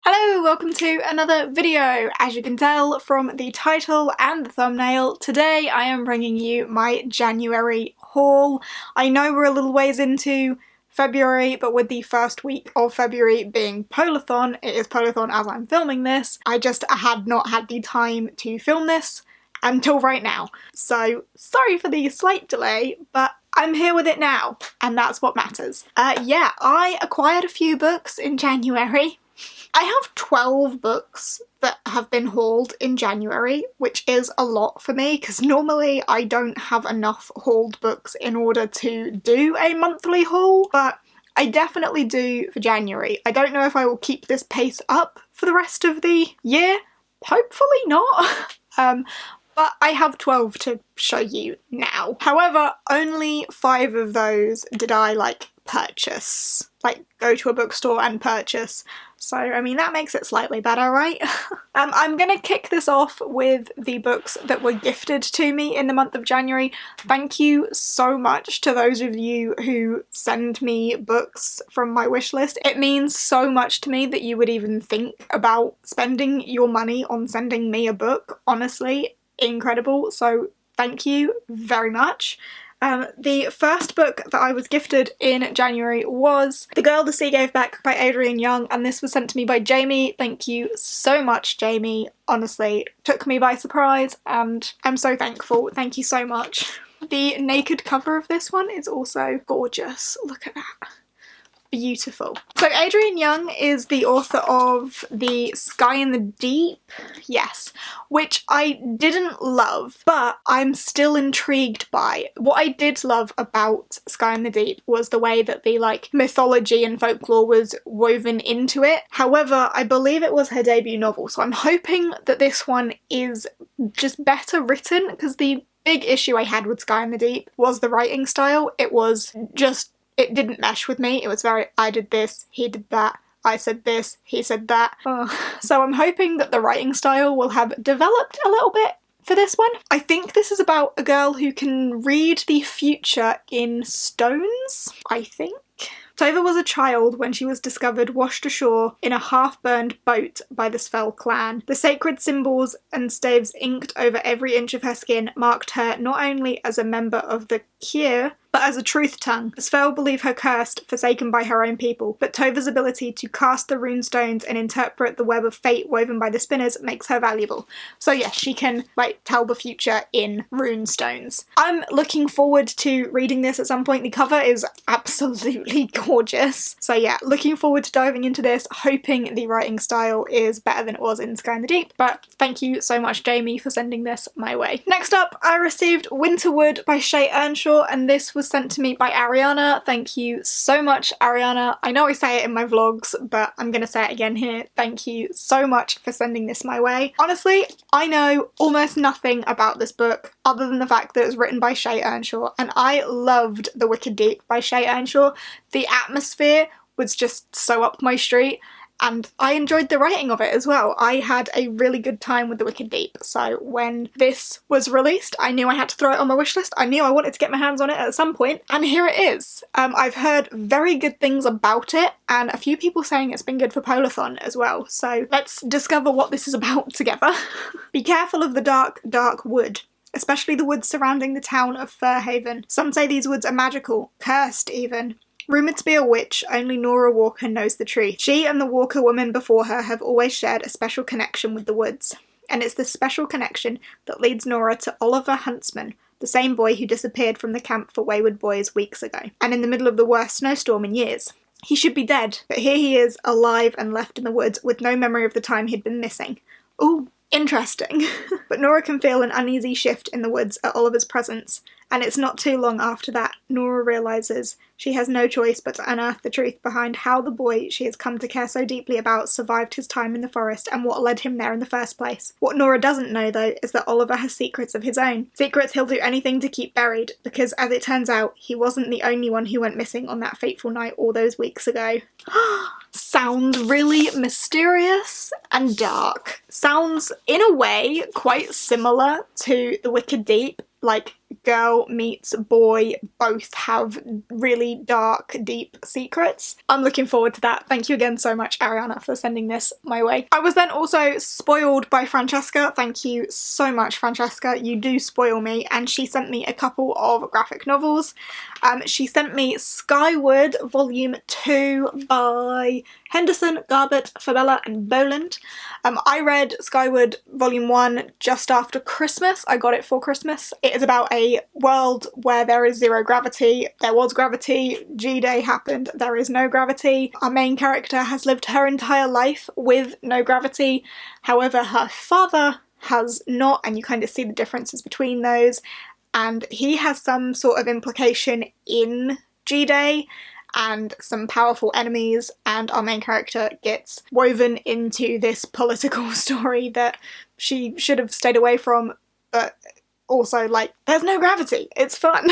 Hello, welcome to another video. As you can tell from the title and the thumbnail, today I am bringing you my January haul. I know we're a little ways into February, but with the first week of February being Polathon, it is Polathon as I'm filming this, I just had not had the time to film this until right now. So sorry for the slight delay, but I'm here with it now, and that's what matters. Yeah, I acquired a few books in January. I have 12 books that have been hauled in January, which is a lot for me because normally I don't have enough hauled books in order to do a monthly haul, but I definitely do for January. I don't know if I will keep this pace up for the rest of the year. Hopefully not. But I have 12 to show you now. However, only 5 of those did I purchase. Go to a bookstore and purchase. So, I mean, that makes it slightly better, right? I'm gonna kick this off with the books that were gifted to me in the month of January. Thank you so much to those of you who send me books from my wish list. It means so much to me that you would even think about spending your money on sending me a book. Honestly, incredible. So thank you very much. The first book that I was gifted in January was The Girl the Sea Gave Back by Adrienne Young, and this was sent to me by Jamie. Thank you so much, Jamie. Honestly, took me by surprise and I'm so thankful. Thank you so much. The naked cover of this one is also gorgeous. Look at that. Beautiful. So Adrienne Young is the author of The Sky in the Deep, yes, which I didn't love, but I'm still intrigued by. What I did love about Sky in the Deep was the way that the mythology and folklore was woven into it. However, I believe it was her debut novel, so I'm hoping that this one is just better written, because the big issue I had with Sky in the Deep was the writing style. It didn't mesh with me. It was very, I did this, he did that, I said this, he said that. So I'm hoping that the writing style will have developed a little bit for this one. I think this is about a girl who can read the future in stones, I think. Tova was a child when she was discovered washed ashore in a half-burned boat by the Svel clan. The sacred symbols and staves inked over every inch of her skin marked her not only as a member of the Kyr, but as a truth tongue. The Svel believe her cursed, forsaken by her own people, but Tova's ability to cast the rune stones and interpret the web of fate woven by the spinners makes her valuable. So yes, she can, tell the future in rune stones. I'm looking forward to reading this at some point. The cover is absolutely gorgeous. So yeah, looking forward to diving into this, hoping the writing style is better than it was in Sky in the Deep, but thank you so much, Jamie, for sending this my way. Next up, I received Winterwood by Shay Earnshaw, and this was sent to me by Ariana. Thank you so much, Ariana. I know I say it in my vlogs, but I'm gonna say it again here. Thank you so much for sending this my way. Honestly, I know almost nothing about this book other than the fact that it was written by Shay Earnshaw, and I loved The Wicked Deep by Shay Earnshaw. The atmosphere was just so up my street, and I enjoyed the writing of it as well. I had a really good time with The Wicked Deep, so when this was released, I knew I had to throw it on my wishlist. I knew I wanted to get my hands on it at some point, and here it is. I've heard very good things about it, and a few people saying it's been good for Polathon as well, so let's discover what this is about together. Be careful of the dark, dark wood, especially the woods surrounding the town of Fairhaven. Some say these woods are magical, cursed even. Rumoured to be a witch, only Nora Walker knows the truth. She and the Walker woman before her have always shared a special connection with the woods. And it's this special connection that leads Nora to Oliver Huntsman, the same boy who disappeared from the camp for wayward boys weeks ago, and in the middle of the worst snowstorm in years. He should be dead, but here he is, alive and left in the woods with no memory of the time he'd been missing. Ooh, interesting. But Nora can feel an uneasy shift in the woods at Oliver's presence, and it's not too long after that Nora realises she has no choice but to unearth the truth behind how the boy she has come to care so deeply about survived his time in the forest and what led him there in the first place. What Nora doesn't know, though, is that Oliver has secrets of his own. Secrets he'll do anything to keep buried, because as it turns out, he wasn't the only one who went missing on that fateful night all those weeks ago. Sounds really mysterious and dark. Sounds, in a way, quite similar to The Wicked Deep, girl meets boy both have really dark, deep secrets. I'm looking forward to that. Thank you again so much, Ariana, for sending this my way. I was then also spoiled by Francesca. Thank you so much, Francesca. You do spoil me. And she sent me a couple of graphic novels. She sent me Skyward Volume 2 by Henderson, Garbett, Fabella and Boland. I read Skyward Volume 1 just after Christmas. I got it for Christmas. It is about a world where there is zero gravity. There was gravity, G-Day happened, there is no gravity. Our main character has lived her entire life with no gravity. However, her father has not, and you kind of see the differences between those. And he has some sort of implication in G-Day and some powerful enemies, and our main character gets woven into this political story that she should have stayed away from, but also, like, there's no gravity. It's fun.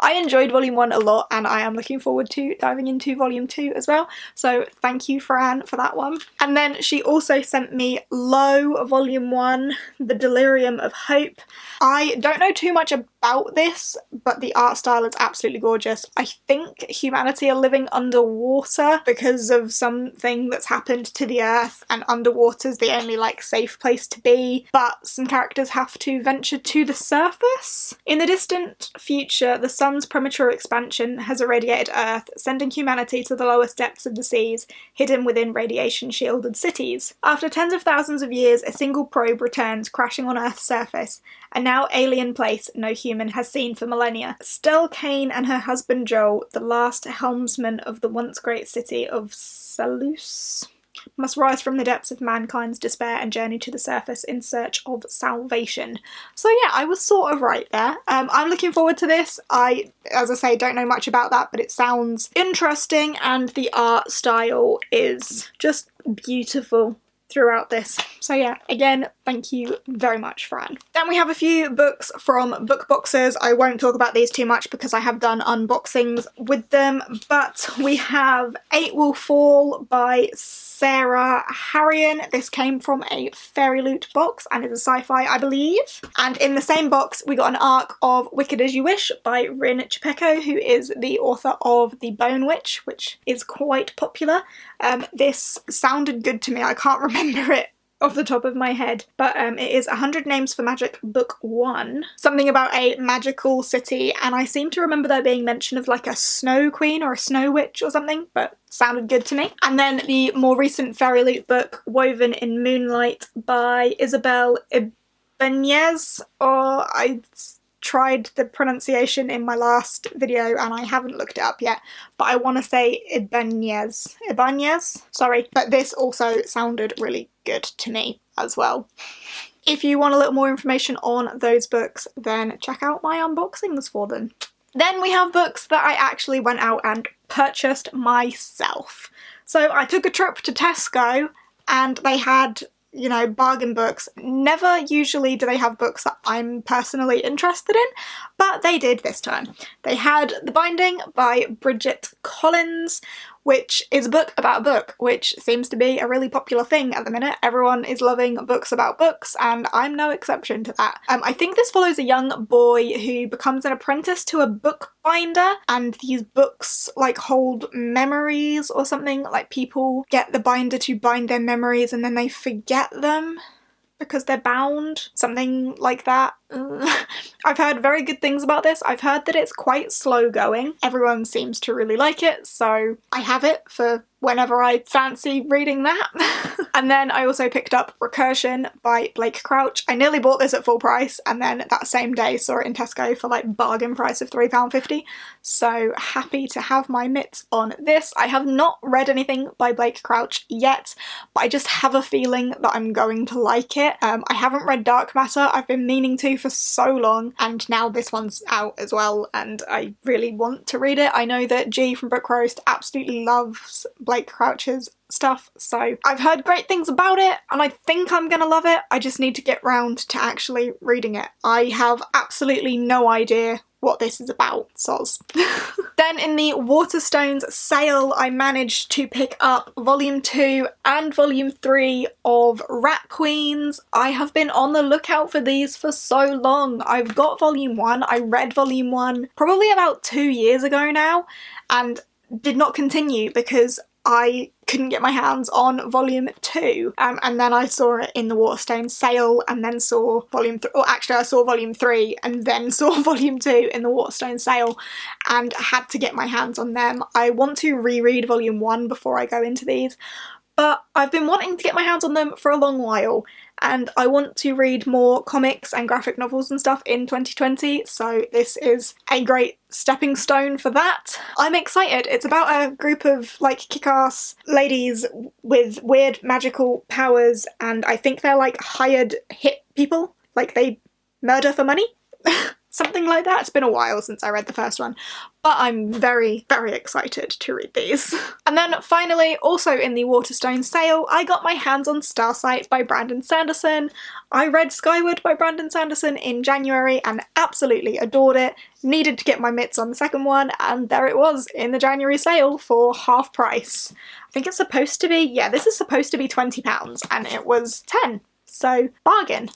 I enjoyed Volume 1 a lot, and I am looking forward to diving into Volume 2 as well, so thank you, Fran, for that one. And then she also sent me Low Volume 1, The Delirium of Hope. I don't know too much about this, but the art style is absolutely gorgeous. I think humanity are living underwater because of something that's happened to the earth, and underwater's the only, like, safe place to be, but some characters have to venture to the surface. In the distant future, the sun's premature expansion has irradiated Earth, sending humanity to the lowest depths of the seas, hidden within radiation-shielded cities. After tens of thousands of years, a single probe returns, crashing on Earth's surface, a now alien place no human has seen for millennia. Stell Kane and her husband Joel, the last helmsman of the once great city of Salus, must rise from the depths of mankind's despair and journey to the surface in search of salvation. So yeah, I was sort of right there. I'm looking forward to this. I, as I say, don't know much about that, but it sounds interesting, and the art style is just beautiful throughout this. So yeah, again, thank you very much, Fran. Then we have a few books from book boxes. I won't talk about these too much because I have done unboxings with them, but we have Eight Will Fall by Sarah Harrion. This came from a Fairy Loot box and is a sci-fi, I believe. And in the same box, we got an arc of Wicked As You Wish by Rin Chipeko, who is the author of The Bone Witch, which is quite popular. This sounded good to me. I can't remember it off the top of my head, but it is 100 Names for Magic Book 1. Something about a magical city, and I seem to remember there being mention of like a snow queen or a snow witch or something, but sounded good to me. And then the more recent Fairy Loot book, Woven in Moonlight by Isabel Ibanez, or I tried the pronunciation in my last video and I haven't looked it up yet, but I want to say Ibanez, sorry, but this also sounded really good to me as well. If you want a little more information on those books, then check out my unboxings for them. Then we have books that I actually went out and purchased myself. So I took a trip to Tesco and they had, you know, bargain books. Never usually do they have books that I'm personally interested in, but they did this time. They had The Binding by Bridget Collins, which is a book about a book, which seems to be a really popular thing at the minute. Everyone is loving books about books, and I'm no exception to that. I think this follows a young boy who becomes an apprentice to a bookbinder, and these books like hold memories or something. Like people get the binder to bind their memories and then they forget them because they're bound, something like that. I've heard very good things about this. I've heard that it's quite slow going. Everyone seems to really like it, so I have it for whenever I fancy reading that. And then I also picked up Recursion by Blake Crouch. I nearly bought this at full price and then that same day saw it in Tesco for like bargain price of £3.50. So happy to have my mitts on this. I have not read anything by Blake Crouch yet, but I just have a feeling that I'm going to like it. I haven't read Dark Matter. I've been meaning to for so long, and now this one's out as well and I really want to read it. I know that G from Book Roast absolutely loves Blake Crouch's stuff, so I've heard great things about it and I think I'm gonna love it. I just need to get round to actually reading it. I have absolutely no idea what this is about, soz. Then in the Waterstones sale, I managed to pick up volume 2 and volume 3 of Rat Queens. I have been on the lookout for these for so long. I've got volume 1, I read volume 1 probably about 2 years ago now, and did not continue because I couldn't get my hands on volume 2, and then I saw it in the Waterstones sale and then saw volume 3, or actually I saw volume 3 and then saw volume 2 in the Waterstones sale and had to get my hands on them. I want to reread volume 1 before I go into these, but I've been wanting to get my hands on them for a long while, and I want to read more comics and graphic novels and stuff in 2020, so this is a great stepping stone for that. I'm excited. It's about a group of like kick-ass ladies with weird magical powers, and I think they're like hired hit people, like they murder for money. Something like that. It's been a while since I read the first one, but I'm very, very excited to read these. And then finally, also in the Waterstones sale, I got my hands on Starsight by Brandon Sanderson. I read Skyward by Brandon Sanderson in January and absolutely adored it. Needed to get my mitts on the second one, and there it was in the January sale for half price. I think it's supposed to be, yeah, this is supposed to be £20 and it was 10, so bargain.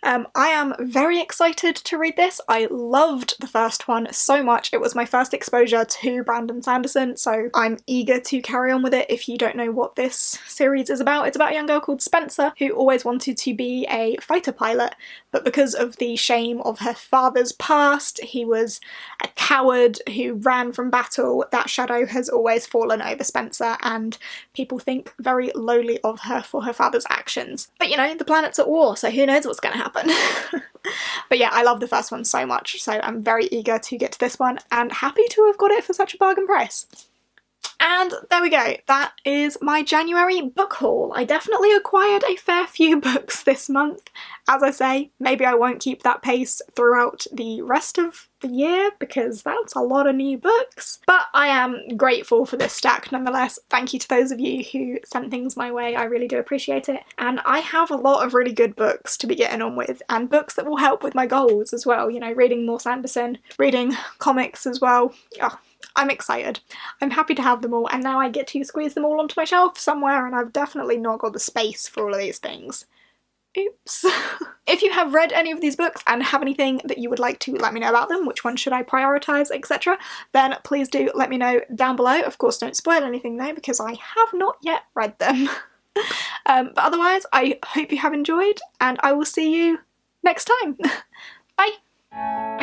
I am very excited to read this. I loved the first one so much. It was my first exposure to Brandon Sanderson, so I'm eager to carry on with it. If you don't know what this series is about, it's about a young girl called Spencer who always wanted to be a fighter pilot, but because of the shame of her father's past, he was a coward who ran from battle. That shadow has always fallen over Spencer, and people think very lowly of her for her father's actions. But you know, the planet's at war, so who knows what's going to happen. But yeah, I love the first one so much, so I'm very eager to get to this one and happy to have got it for such a bargain price. And there we go, that is my January book haul. I definitely acquired a fair few books this month. As I say, maybe I won't keep that pace throughout the rest of the year because that's a lot of new books. But I am grateful for this stack nonetheless. Thank you to those of you who sent things my way, I really do appreciate it. And I have a lot of really good books to be getting on with, and books that will help with my goals as well. You know, reading more Sanderson, reading comics as well. Oh, I'm excited. I'm happy to have them all, and now I get to squeeze them all onto my shelf somewhere, and I've definitely not got the space for all of these things. Oops. If you have read any of these books and have anything that you would like to let me know about them, which one should I prioritise, etc., then please do let me know down below. Of course, don't spoil anything though, because I have not yet read them. But otherwise, I hope you have enjoyed, and I will see you next time. Bye!